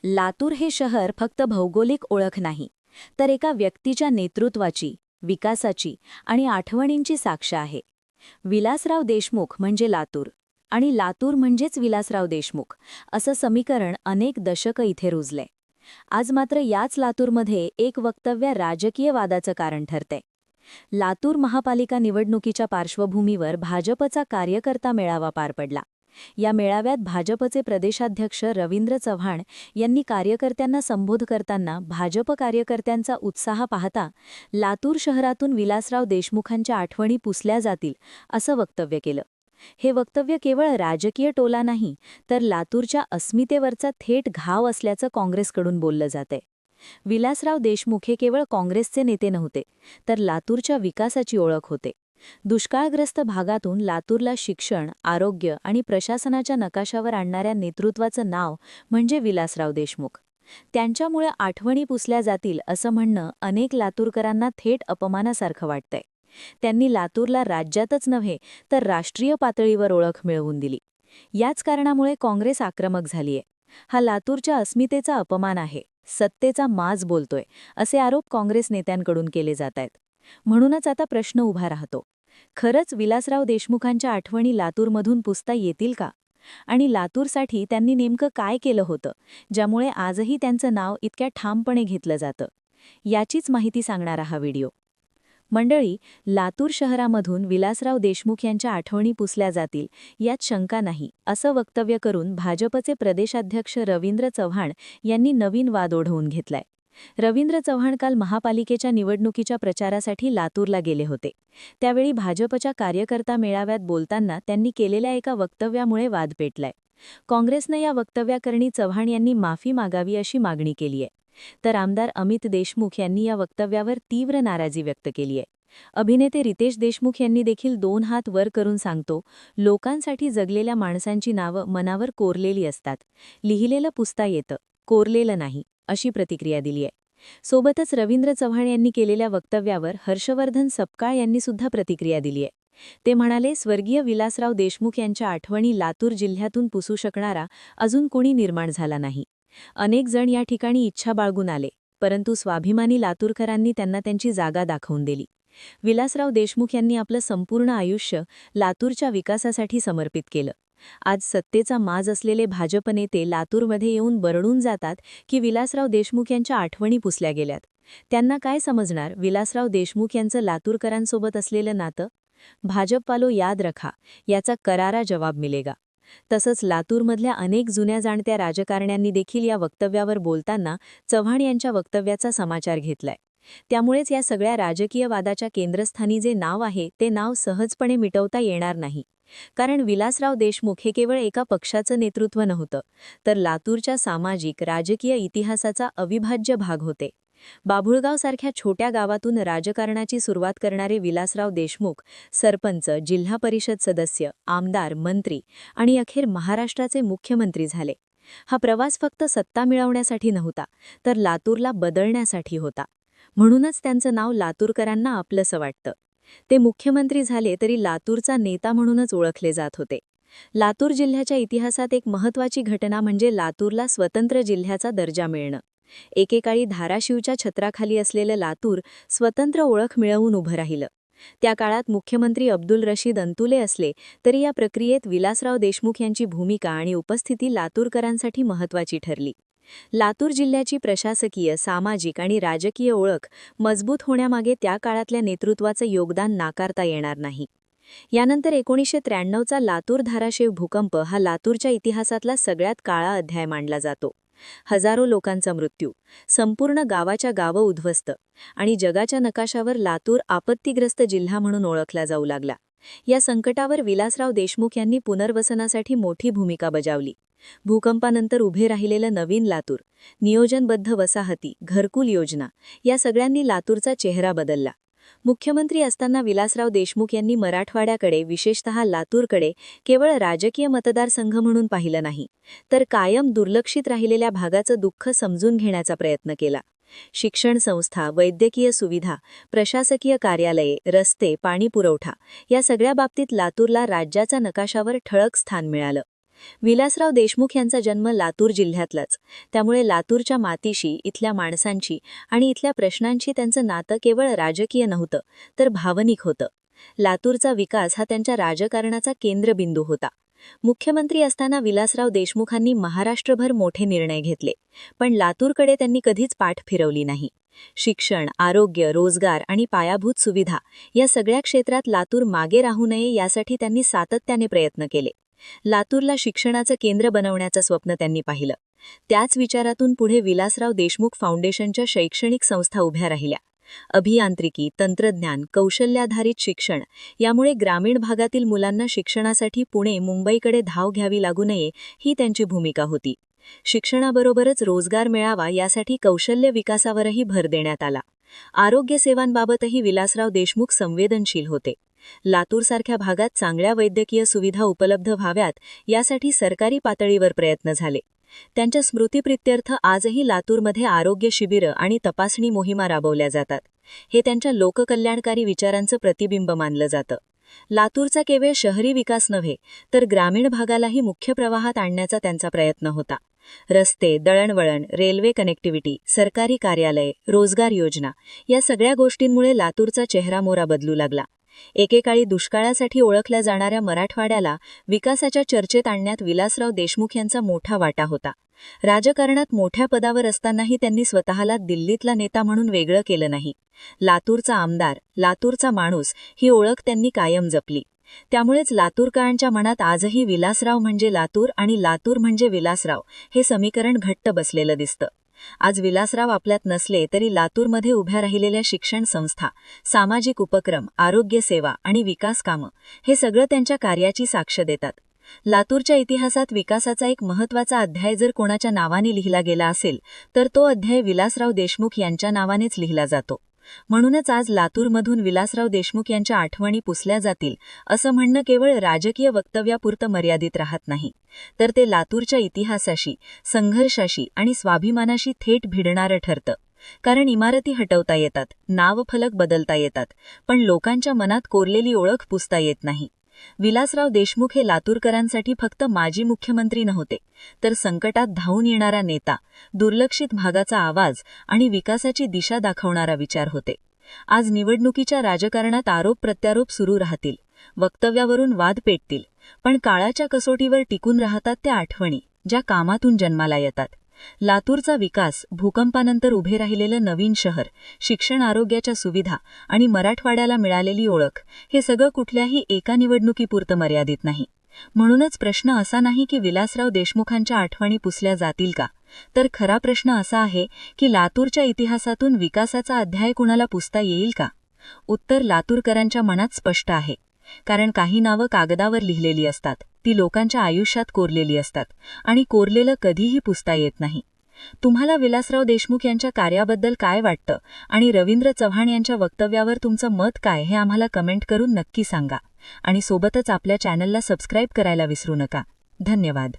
लातूर हे शहर फक्त भौगोलिक ओळख नाही, तर एका व्यक्तीच्या नेतृत्वाची, विकासाची आणि आठवणींची साक्ष आहे. विलासराव देशमुख म्हणजे लातूर आणि लातूर म्हणजेच विलासराव देशमुख असं समीकरण अनेक दशकं इथे रुजले. आज मात्र याच लातूरमध्ये एक वक्तव्य राजकीय वादाचं कारण ठरते. लातूर महापालिका निवडणुकीच्या पार्श्वभूमीवर भाजपचा कार्यकर्ता मेळावा पार पडला. या मेळाव्यात भाजपचे प्रदेशाध्यक्ष रवींद्र चव्हाण यांनी कार्यकर्त्यांना संबोध करताना भाजप कार्यकर्त्यांचा उत्साह पाहता लातूर शहरातून विलासराव देशमुखांच्या आठवणी पुसल्या जातील असं वक्तव्य केलं. हे वक्तव्य केवळ राजकीय टोला नाही, तर लातूरच्या अस्मितेवरचा थेट घाव असल्याचं काँग्रेसकडून बोललं जातंय. विलासराव देशमुख हे केवळ काँग्रेसचे नेते नव्हते, तर लातूरच्या विकासाची ओळख होते. दुष्काळग्रस्त भागातून लातूरला शिक्षण, आरोग्य आणि प्रशासनाच्या नकाशावर आणणाऱ्या नेतृत्वाचं नाव म्हणजे विलासराव देशमुख. त्यांच्यामुळे आठवणी पुसल्या जातील असं म्हणणं अनेक लातूरकरांना थेट अपमानासारखं वाटतंय. त्यांनी लातूरला राज्यातच नव्हे तर राष्ट्रीय पातळीवर ओळख मिळवून दिली. याच कारणामुळे काँग्रेस आक्रमक झालीय. हा लातूरच्या अस्मितेचा अपमान आहे, सत्तेचा माज बोलतोय, असे आरोप काँग्रेस नेत्यांकडून केले जातायत. म्हणूनच आता प्रश्न उभा राहतो, खरंच विलासराव देशमुखांच्या आठवणी लातूरमधून पुसता येतील का? आणि लातूरसाठी त्यांनी नेमकं काय केलं होतं, ज्यामुळे आजही त्यांचं नाव इतक्या ठामपणे घेतलं जातं? याचीच माहिती सांगणारा हा व्हिडिओ. मंडळी, लातूर शहरामधून विलासराव देशमुख यांच्या आठवणी पुसल्या जातील यात शंका नाही, असं वक्तव्य करून भाजपचे प्रदेशाध्यक्ष रवींद्र चव्हाण यांनी नवीन वाद ओढवून घेतलाय. रवींद्र चव्हाण काल महापालिकेच्या निवडणुकीच्या प्रचारासाठी लातूरला गेले होते. त्यावेळी भाजपच्या कार्यकर्ता मेळाव्यात बोलताना त्यांनी केलेल्या एका वक्तव्यामुळे वाद पेटलाय. काँग्रेसनं या वक्तव्याकरणी चव्हाण यांनी माफी मागावी अशी मागणी केली आहे. तर आमदार अमित देशमुख यांनी या वक्तव्यावर तीव्र नाराजी व्यक्त केली आहे. अभिनेते रितेश देशमुख यांनी देखील दोन हात वर करून सांगतो, लोकांसाठी जगलेल्या माणसांची नावं मनावर कोरलेली असतात. लिहिलेलं पुसता येतं, कोरलेलं नाही, अशी प्रतिक्रिया दिली आहे. सोबतच रवींद्र चव्हाण यांनी केलेल्या वक्तव्यावर हर्षवर्धन सपकाळ यांनी सुद्धा प्रतिक्रिया दिली आहे. ते म्हणाले, स्वर्गीय विलासराव देशमुख यांच्या आठवणी लातूर जिल्ह्यातून पुसू शकणारा अजून कोणी निर्माण झाला नाही. अनेक जण या ठिकाणी इच्छा बाळगून आले, परंतु स्वाभिमानी लातूरकरांनी त्यांना त्यांची जागा दाखवून दिली. विलासराव देशमुख यांनी आपलं संपूर्ण आयुष्य लातूरच्या विकासासाठी समर्पित केलं. आज सत्तेचा माज असलेले भाजप नेते लातूरमध्ये येऊन बरडून जातात की विलासराव देशमुख यांच्या आठवणी पुसल्या गेल्यात. त्यांना काय समजणार विलासराव देशमुख यांचं लातूरकरांसोबत असलेलं नातं? भाजपवालो याद रखा, याचा करारा जवाब मिलेगा. तसंच लातूरमधल्या अनेक जुन्या जाणत्या राजकारण्यांनी देखील या वक्तव्यावर बोलताना चव्हाण यांच्या वक्तव्याचा समाचार घेतलाय. त्यामुळेच या सगळ्या राजकीय वादाच्या केंद्रस्थानी जे नाव आहे ते नाव सहजपणे मिटवता येणार नाही. कारण विलासराव देशमुख हे केवळ एका पक्षाचं नेतृत्व नव्हतं, तर लातूरच्या सामाजिक राजकीय इतिहासाचा अविभाज्य भाग होते. बाभुळगावसारख्या छोट्या गावातून राजकारणाची सुरुवात करणारे विलासराव देशमुख सरपंच, जिल्हा परिषद सदस्य, आमदार, मंत्री आणि अखेर महाराष्ट्राचे मुख्यमंत्री झाले. हा प्रवास फक्त सत्ता मिळवण्यासाठी नव्हता, तर लातूरला बदलण्यासाठी होता. म्हणूनच त्यांचं नाव लातूरकरांना आपलंसं वाटतं. ते मुख्यमंत्री झाले तरी लातूरचा नेता म्हणूनच ओळखले जात होते. लातूर जिल्ह्याच्या इतिहासात एक महत्त्वाची घटना म्हणजे लातूरला स्वतंत्र जिल्ह्याचा दर्जा मिळणं. एकेकाळी धाराशिवच्या छत्राखाली असलेलं लातूर स्वतंत्र ओळख मिळवून उभं राहिलं. त्या काळात मुख्यमंत्री अब्दुल रशीद अंतुले असले तरी या प्रक्रियेत विलासराव देशमुख यांची भूमिका आणि उपस्थिती लातूरकरांसाठी महत्त्वाची ठरली. लातूर जिल्ह्याची प्रशासकीय, सामाजिक आणि राजकीय ओळख मजबूत होण्यामागे त्या काळातल्या नेतृत्वाचं योगदान नाकारता येणार नाही. यानंतर 1993चा लातूर धाराशिव भूकंप हा लातूरच्या इतिहासातला सगळ्यात काळा अध्याय मानला जातो. हजारो लोकांचा मृत्यू, संपूर्ण गावाच्या गावं उद्ध्वस्त आणि जगाच्या नकाशावर लातूर आपत्तीग्रस्त जिल्हा म्हणून ओळखला जाऊ लागला. या संकटावर विलासराव देशमुख यांनी पुनर्वसनासाठी मोठी भूमिका बजावली. भूकंपानंतर उभे राहिलेलं नवीन लातूर, नियोजनबद्ध वसाहती, घरकुल योजना या सगळ्यांनी लातूरचा चेहरा बदलला. मुख्यमंत्री असताना विलासराव देशमुख यांनी मराठवाड्याकडे, विशेषतः लातूरकडे केवळ राजकीय मतदारसंघ म्हणून पाहिलं नाही, तर कायम दुर्लक्षित राहिलेल्या भागाचं दुःख समजून घेण्याचा प्रयत्न केला. शिक्षण संस्था, वैद्यकीय सुविधा, प्रशासकीय कार्यालये, रस्ते, पाणी पुरवठा या सगळ्या बाबतीत लातूरला राज्याच्या नकाशावर ठळक स्थान मिळालं. विलासराव देशमुख यांचा जन्म लातूर जिल्ह्यातलाच, त्यामुळे लातूरच्या मातीशी, इथल्या माणसांची आणि इथल्या प्रश्नांशी त्यांचं नातं केवळ राजकीय नव्हतं, तर भावनिक होतं. लातूरचा विकास हा त्यांच्या राजकारणाचा केंद्रबिंदू होता. मुख्यमंत्री असताना विलासराव देशमुखांनी महाराष्ट्रभर मोठे निर्णय घेतले, पण लातूरकडे त्यांनी कधीच पाठ फिरवली नाही. शिक्षण, आरोग्य, रोजगार आणि पायाभूत सुविधा या सगळ्या क्षेत्रात लातूर मागे राहू नये यासाठी त्यांनी सातत्याने प्रयत्न केले. लातूरला शिक्षणाचं केंद्र बनवण्याचं स्वप्न त्यांनी पाहिलं. त्याच विचारातून पुढे विलासराव देशमुख फाउंडेशनच्या शैक्षणिक संस्था उभ्या राहिल्या. अभियांत्रिकी, तंत्रज्ञान, कौशल्याधारित शिक्षण यामुळे ग्रामीण भागातील मुलांना शिक्षणासाठी पुणे, मुंबईकडे धाव घ्यावी लागू नये ही त्यांची भूमिका होती. शिक्षणाबरोबरच रोजगार मिळावा यासाठी कौशल्य विकासावरही भर देण्यात आला. आरोग्य सेवांबाबतही विलासराव देशमुख संवेदनशील होते. लातूरसारख्या भागात चांगल्या वैद्यकीय सुविधा उपलब्ध व्हाव्यात यासाठी सरकारी पातळीवर प्रयत्न झाले. त्यांच्या स्मृतिप्रित्यर्थ आजही लातूरमध्ये आरोग्य शिबिरं आणि तपासणी मोहिमा राबवल्या जातात. हे त्यांच्या लोककल्याणकारी विचारांचं प्रतिबिंब मानलं जातं. लातूरचा केवळ शहरी विकास नव्हे, तर ग्रामीण भागालाही मुख्य प्रवाहात आणण्याचा त्यांचा प्रयत्न होता. रस्ते, दळणवळण, रेल्वे कनेक्टिव्हिटी, सरकारी कार्यालय, रोजगार योजना या सगळ्या गोष्टींमुळे लातूरचा चेहरामोहरा बदलू लागला. एकेकाळी दुष्काळासाठी ओळखल्या जाणाऱ्या मराठवाड्याला विकासाच्या चर्चेत आणण्यात विलासराव देशमुख यांचा मोठा वाटा होता. राजकारणात मोठ्या पदावर असतानाही त्यांनी स्वतःला दिल्लीतला नेता म्हणून वेगळं केलं नाही. लातूरचा आमदार, लातूरचा माणूस ही ओळख त्यांनी कायम जपली. त्यामुळेच लातूरकरांच्या मनात आजही विलासराव म्हणजे लातूर आणि लातूर म्हणजे विलासराव हे समीकरण घट्ट बसलेलं दिसतं. आज विलासराव आपल्यात नसले तरी लातूरमध्ये उभ्या राहिलेल्या शिक्षण संस्था, सामाजिक उपक्रम, आरोग्य सेवा आणि विकास कामं हे सगळं त्यांच्या कार्याची साक्ष देतात. लातूरच्या इतिहासात विकासाचा एक महत्त्वाचा अध्याय जर कोणाच्या नावाने लिहिला गेला असेल तर तो अध्याय विलासराव देशमुख यांच्या नावानेच लिहिला जातो. म्हणूनच आज लातूरमधून विलासराव देशमुख यांच्या आठवणी पुसल्या जातील असं म्हणणं केवळ राजकीय वक्तव्यापुरतं मर्यादित राहत नाही, तर ते लातूरच्या इतिहासाशी, संघर्षाशी आणि स्वाभिमानाशी थेट भिडणारं ठरतं. कारण इमारती हटवता येतात, नावफलक बदलता येतात, पण लोकांच्या मनात कोरलेली ओळख पुसता येत नाही. विलासराव देशमुख हे लातूरकरांसाठी फक्त माजी मुख्यमंत्री नव्हते, तर संकटात धावून येणारा नेता, दुर्लक्षित भागाचा आवाज आणि विकासाची दिशा दाखवणारा विचार होते. आज निवडणुकीच्या राजकारणात आरोप प्रत्यारोप सुरू राहतील, वक्तव्यावरून वाद पेटतील, पण काळाच्या कसोटीवर टिकून राहतात त्या आठवणी, ज्या कामातून जन्माला येतात. लातूरचा विकास, भूकंपानंतर उभे राहिलेलं नवीन शहर, शिक्षण, आरोग्याच्या सुविधा आणि मराठवाड्याला मिळालेली ओळख हे सगळं कुठल्याही एका निवडणुकीपुरतं मर्यादित नाही. म्हणूनच प्रश्न असा नाही की विलासराव देशमुखांच्या आठवणी पुसल्या जातील का, तर खरा प्रश्न असा आहे की लातूरच्या इतिहासातून विकासाचा अध्याय कुणाला पुसता येईल का? उत्तर लातूरकरांच्या मनात स्पष्ट आहे. कारण काही नावं कागदावर लिहिलेली असतात, ती लोकांच्या आयुष्यात कोरलेली असतात आणि कोरलेलं कधीही पुसता येत नाही. तुम्हाला विलासराव देशमुख यांच्या कार्याबद्दल काय वाटतं आणि रवींद्र चव्हाण यांच्या वक्तव्यावर तुमचं मत काय हे आम्हाला कमेंट करून नक्की सांगा. आणि सोबतच आपल्या चॅनलला सबस्क्राईब करायला विसरू नका. धन्यवाद.